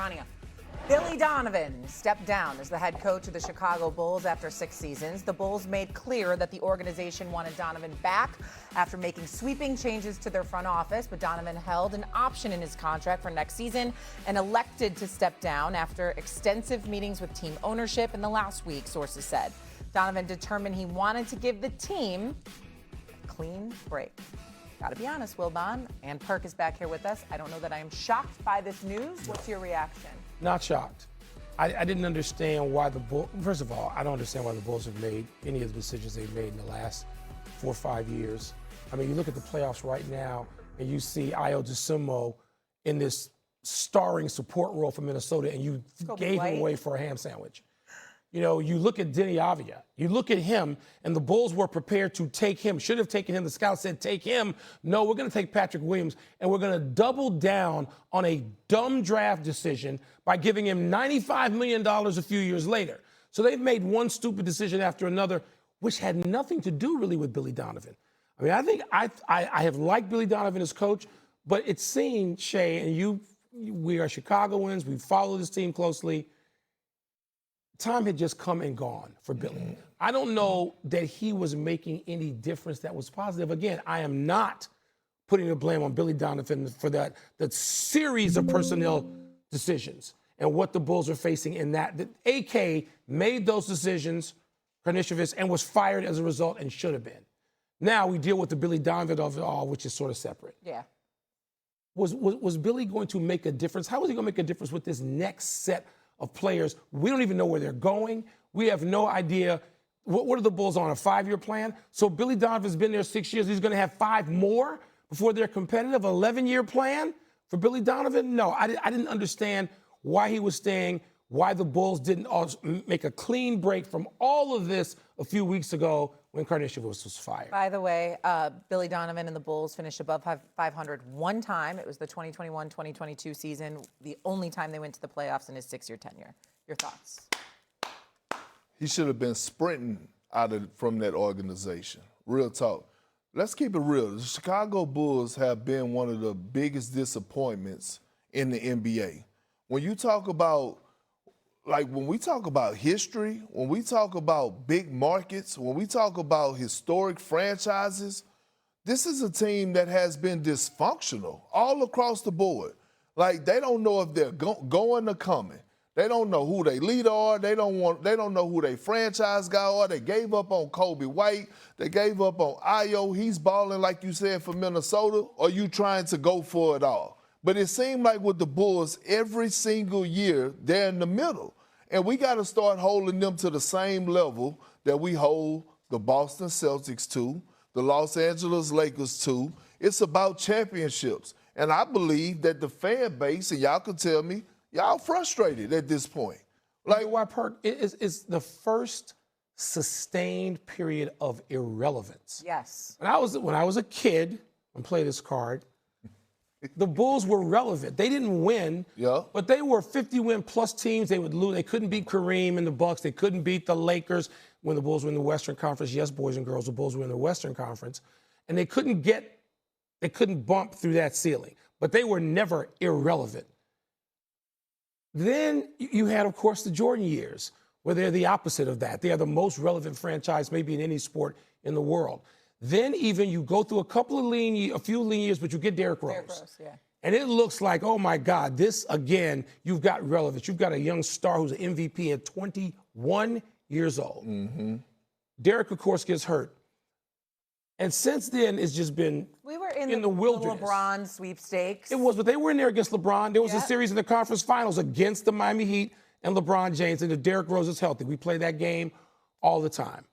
Rania. Billy Donovan stepped down as the head coach of the Chicago Bulls after 6 seasons. The Bulls made clear that the organization wanted Donovan back after making sweeping changes to their front office, but Donovan held an option in his contract for next season and elected to step down after extensive meetings with team ownership in the last week, sources said. Donovan determined he wanted to give the team a clean break. Gotta be honest, Wilbon, and Perk is back here with us. I don't know that I am shocked by this news. What's your reaction? Not shocked. I didn't understand why the Bulls, first of all, I don't understand why the Bulls have made any of the decisions they've made in the last 4 or 5 years. I mean, you look at the playoffs right now, and you see Ayo Dosunmu in this starring support role for Minnesota, and you gave him away for a ham sandwich. You know, you look at Denny Avdia. You look at him, and the Bulls were prepared to take him. Should have taken him. The scouts said, take him. No, we're going to take Patrick Williams, and we're going to double down on a dumb draft decision by giving him $95 million a few years later. So they've made one stupid decision after another, which had nothing to do really with Billy Donovan. I mean, I think I have liked Billy Donovan as coach, but it seemed, Shay, and we are Chicagoans. We follow this team closely. Time had just come and gone for Billy. I don't know that he was making any difference that was positive. Again, I am not putting the blame on Billy Donovan for that series of personnel decisions and what the Bulls are facing in that. The AK made those decisions, Karnisovas, and was fired as a result and should have been. Now we deal with the Billy Donovan of it all, which is sort of separate. Yeah. Was Billy going to make a difference? How was he going to make a difference with this next set of players? We don't even know where they're going. We have no idea. What are the Bulls on, a 5-year plan? So Billy Donovan's been there 6 years. He's going to have 5 more before they're competitive. 11-year plan for Billy Donovan? No, I didn't understand why he was staying, why the Bulls didn't make a clean break from all of this a few weeks ago when Karnisovas was fired. By the way, Billy Donovan and the Bulls finished above 500 one time. It was the 2021-2022 season, the only time they went to the playoffs in his 6-year tenure. Your thoughts? He should have been sprinting from that organization. Real talk. Let's keep it real. The Chicago Bulls have been one of the biggest disappointments in the NBA. When you talk about when we talk about history, when we talk about big markets, when we talk about historic franchises, this is a team that has been dysfunctional all across the board. Like, they don't know if they're going or coming. They don't know who their leader are. They don't know who their franchise guy are. They gave up on Kobe White. They gave up on Ayo. He's balling, like you said, for Minnesota. Or you trying to go for it all? But it seemed like with the Bulls, every single year, they're in the middle. And we got to start holding them to the same level that we hold the Boston Celtics to, the Los Angeles Lakers to. It's about championships. And I believe that the fan base, and y'all can tell me, y'all frustrated at this point. Like, why, Perk, it's the first sustained period of irrelevance. Yes. When I was a kid and played this card, the Bulls were relevant. They didn't win, but they were 50-win-plus teams. They would lose. They couldn't beat Kareem and the Bucks. They couldn't beat the Lakers when the Bulls were in the Western Conference. Yes, boys and girls, the Bulls were in the Western Conference. And they couldn't bump through that ceiling. But they were never irrelevant. Then you had, of course, the Jordan years, where they're the opposite of that. They are the most relevant franchise maybe in any sport in the world. Then even you go through a few lean years, but you get Derrick Rose. Derrick Rose, yeah. And it looks like, oh my God, this again, you've got relevance. You've got a young star who's an MVP at 21 years old. Mm-hmm. Derrick, of course, gets hurt. And since then, it's just been we were in the wilderness. LeBron sweepstakes. It was, but they were in there against LeBron. There was a series in the conference finals against the Miami Heat and LeBron James, and if Derrick Rose is healthy, we play that game all the time.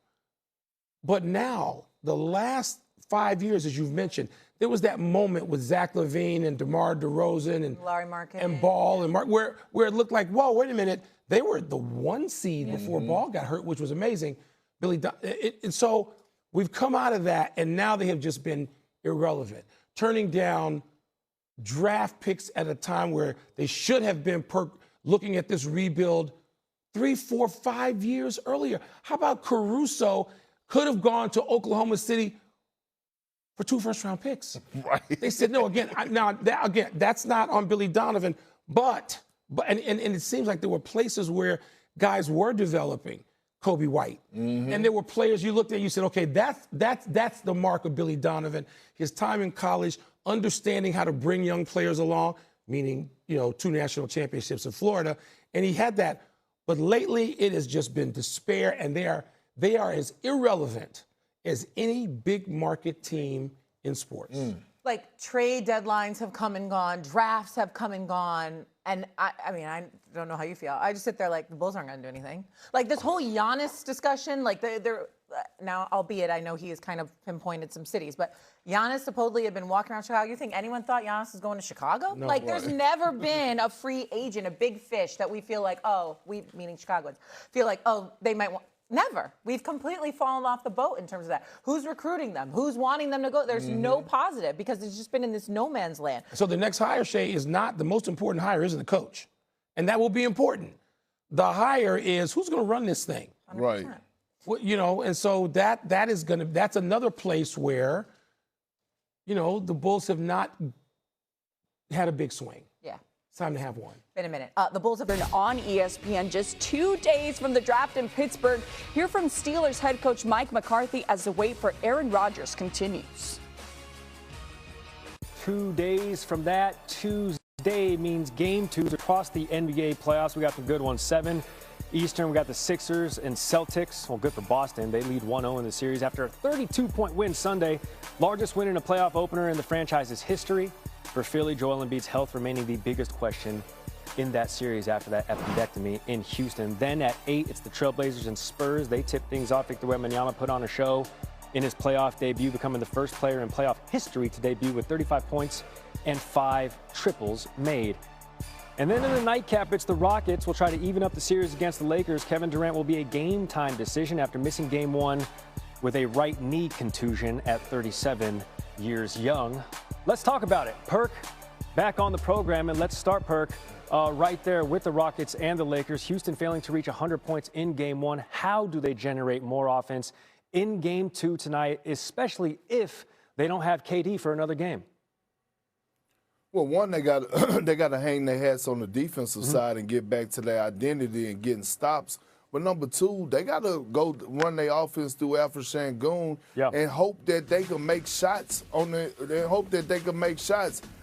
But now, the last 5 years, as you've mentioned, there was that moment with Zach LaVine and DeMar DeRozan and Larry Market and Ball and Mark, where it looked like, whoa, wait a minute, they were the 1 seed before Ball got hurt, which was amazing. And so we've come out of that, and now they have just been irrelevant, turning down draft picks at a time where they should have been looking at this rebuild 3, 4, 5 years earlier. How about Caruso could have gone to Oklahoma City for 2 first-round picks? Right. They said, no, again, that's not on Billy Donovan, but But and it seems like there were places where guys were developing. Kobe White. And there were players you looked at, you said, okay, that's the mark of Billy Donovan. His time in college, understanding how to bring young players along, meaning, 2 national championships in Florida. And he had that. But lately, it has just been despair, and they are as irrelevant as any big market team in sports. Like, trade deadlines have come and gone, drafts have come and gone, and I don't know how you feel. I just sit there like, the Bulls aren't going to do anything. Like, this whole Giannis discussion, like, they're now, albeit I know he has kind of pinpointed some cities, but Giannis supposedly had been walking around Chicago. You think anyone thought Giannis was going to Chicago? No, like, there's never been a free agent, a big fish that we feel like, we, meaning Chicagoans, feel like, they might want. Never. We've completely fallen off the boat in terms of that. Who's recruiting them? Who's wanting them to go? There's no positive because it's just been in this no man's land. So the next hire, Shay, is not the most important hire, isn't the coach. And that will be important. The hire is who's going to run this thing. 100%. Right. Well, and so that's another place where, the Bulls have not had a big swing. Yeah. It's time to have one. Been a minute. The Bulls have been On ESPN just 2 days from the draft in Pittsburgh. Hear from Steelers head coach Mike McCarthy as the wait for Aaron Rodgers continues. 2 days from that, Tuesday means game 2s across the NBA playoffs. We got some good ones. 7 Eastern, we got the Sixers and Celtics. Well, good for Boston. They lead 1-0 in the series after a 32-point win Sunday. Largest win in a playoff opener in the franchise's history. For Philly, Joel Embiid's health remaining the biggest question in that series after that appendectomy in Houston. Then at 8, it's the Trailblazers and Spurs. They tip things off. Victor Wembanyama put on a show in his playoff debut, becoming the first player in playoff history to debut with 35 points and 5 triples made. And then in the nightcap, it's the Rockets. Will try to even up the series against the Lakers. Kevin Durant will be a game-time decision after missing Game 1 with a right knee contusion at 37 years young. Let's talk about it. Perk, back on the program, and let's start, Perk, right there with the Rockets and the Lakers. Houston failing to reach 100 points in Game 1. How do they generate more offense in Game 2 tonight, especially if they don't have KD for another game? Well, one, they got to hang their hats on the defensive side and get back to their identity and getting stops. But number 2, they got to go run their offense through Alfred Sengun and hope that they can make shots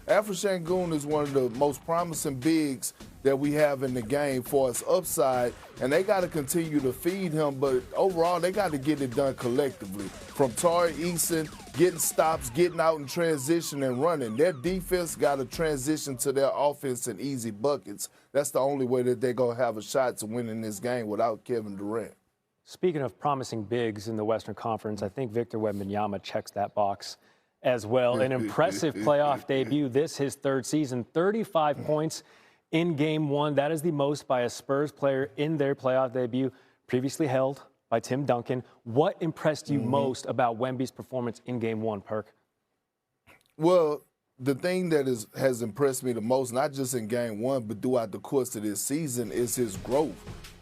Alfred Sengun is one of the most promising bigs that we have in the game for its upside, and they got to continue to feed him. But overall, they got to get it done collectively. From Tari Eason, getting stops, getting out in transition and running. Their defense got to transition to their offense and easy buckets. That's the only way that they're going to have a shot to win in this game without Kevin Durant. Speaking of promising bigs in the Western Conference, I think Victor Wembanyama checks that box as well. An impressive playoff debut. This his 3rd season, 35 points in Game 1. That is the most by a Spurs player in their playoff debut, previously held by Tim Duncan. What impressed you most about Wemby's performance in Game 1, Perk? Well, the thing that has impressed me the most, not just in Game 1, but throughout the course of this season, is his growth.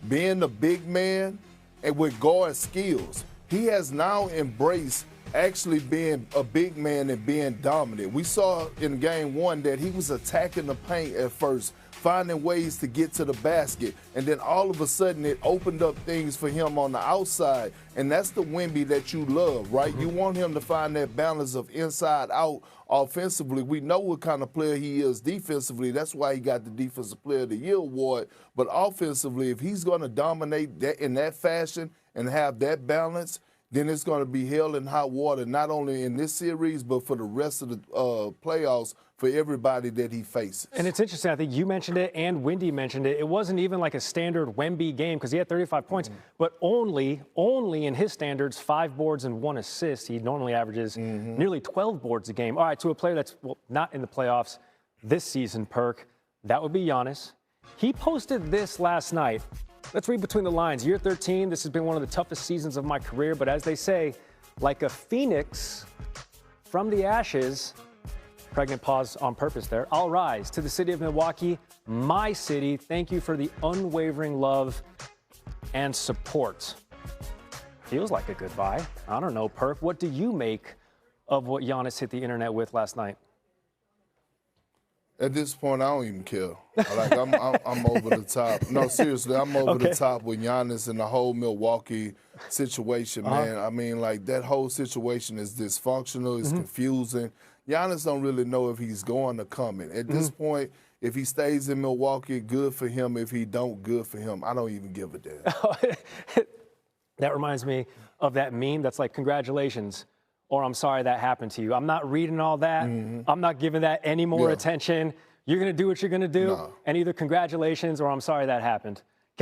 Being a big man and with guard skills, he has now embraced actually being a big man and being dominant. We saw in Game 1 that he was attacking the paint at first, finding ways to get to the basket, and then all of a sudden it opened up things for him on the outside, and that's the Wemby that you love, right? You want him to find that balance of inside out offensively. We know what kind of player he is defensively. That's why he got the Defensive Player of the Year award. But offensively, if he's going to dominate that in that fashion and have that balance, then it's going to be hell in hot water, not only in this series, but for the rest of the playoffs for everybody that he faces. And it's interesting. I think you mentioned it and Wendy mentioned it. It wasn't even like a standard Wemby game because he had 35 points, but only in his standards, 5 boards and 1 assist. He normally averages nearly 12 boards a game. All right, to a player that's not in the playoffs this season, Perk, that would be Giannis. He posted this last night. Let's read between the lines. Year 13, this has been one of the toughest seasons of my career, but as they say, like a phoenix from the ashes, pregnant pause on purpose there, I'll rise to the city of Milwaukee, my city. Thank you for the unwavering love and support. Feels like a goodbye. I don't know, Perk. What do you make of what Giannis hit the internet with last night? At this point, I don't even care. Like I'm over the top. No, seriously, I'm over the top with Giannis and the whole Milwaukee situation, man. I mean, like that whole situation is dysfunctional. It's confusing. Giannis don't really know if he's going or coming. At this point, if he stays in Milwaukee, good for him. If he don't, good for him. I don't even give a damn. That reminds me of that meme that's like, congratulations, or I'm sorry that happened to you. I'm not reading all that. I'm not giving that any more attention. You're going to do what you're going to do, and either congratulations or I'm sorry that happened.